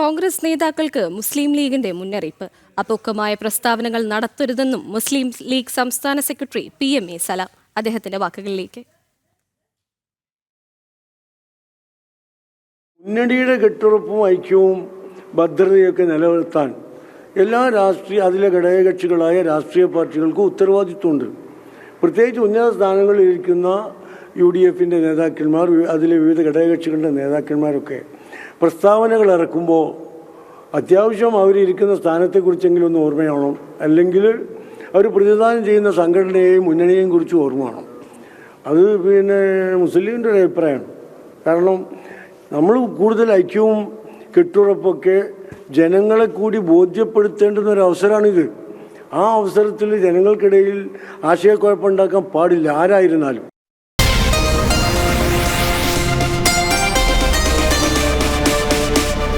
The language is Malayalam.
കോൺഗ്രസ് നേതാക്കൾക്ക് മുസ്ലിം ലീഗിന്റെ മുന്നറിയിപ്പ്. അപക്വമായ പ്രസ്താവനകൾ നടത്തരുതെന്നും മുസ്ലിം ലീഗ് സംസ്ഥാന സെക്രട്ടറി PMA സലാം. അദ്ദേഹത്തിന്റെ വാക്കുകളിലേക്ക്. മുന്നണിയുടെ കെട്ടുറപ്പും ഐക്യവും ഭദ്രതയൊക്കെ നിലനിർത്താൻ എല്ലാ അതിലെ ഘടകകക്ഷികളായ രാഷ്ട്രീയ പാർട്ടികൾക്കും ഉത്തരവാദിത്വമുണ്ട്. പ്രത്യേകിച്ച് ഉന്നത സ്ഥാനങ്ങളിൽ ഇരിക്കുന്ന UDFന്റെ നേതാക്കന്മാർ, അതിലെ വിവിധ ഘടകകക്ഷികളുടെ നേതാക്കന്മാരൊക്കെ പ്രസ്താവനകൾ ഇറക്കുമ്പോൾ അത്യാവശ്യം അവരിയ്ക്കുന്ന സ്ഥാനത്തെക്കുറിച്ചെങ്കിലും ഒന്ന് ഓർമ്മയാവണം. അല്ലെങ്കിൽ അവർ പ്രതിദാനം ചെയ്യുന്ന സംഘടനയെയും മുന്നണിയെയും കുറിച്ച് ഓർമ്മ വേണം. അത് മുസ്ലിം ലീഗിൻ്റെ ഒരു അഭിപ്രായമാണ്. കാരണം നമ്മൾ കൂടുതൽ ഐക്യവും കെട്ടുറപ്പൊക്കെ ജനങ്ങളെ കൂടി ബോധ്യപ്പെടുത്തേണ്ടുന്ന ഒരു അവസരമാണിത്. ആ അവസരത്തിൽ ജനങ്ങൾക്കിടയിൽ ആശയക്കുഴപ്പമുണ്ടാക്കാൻ പാടില്ല ആരായിരുന്നാലും.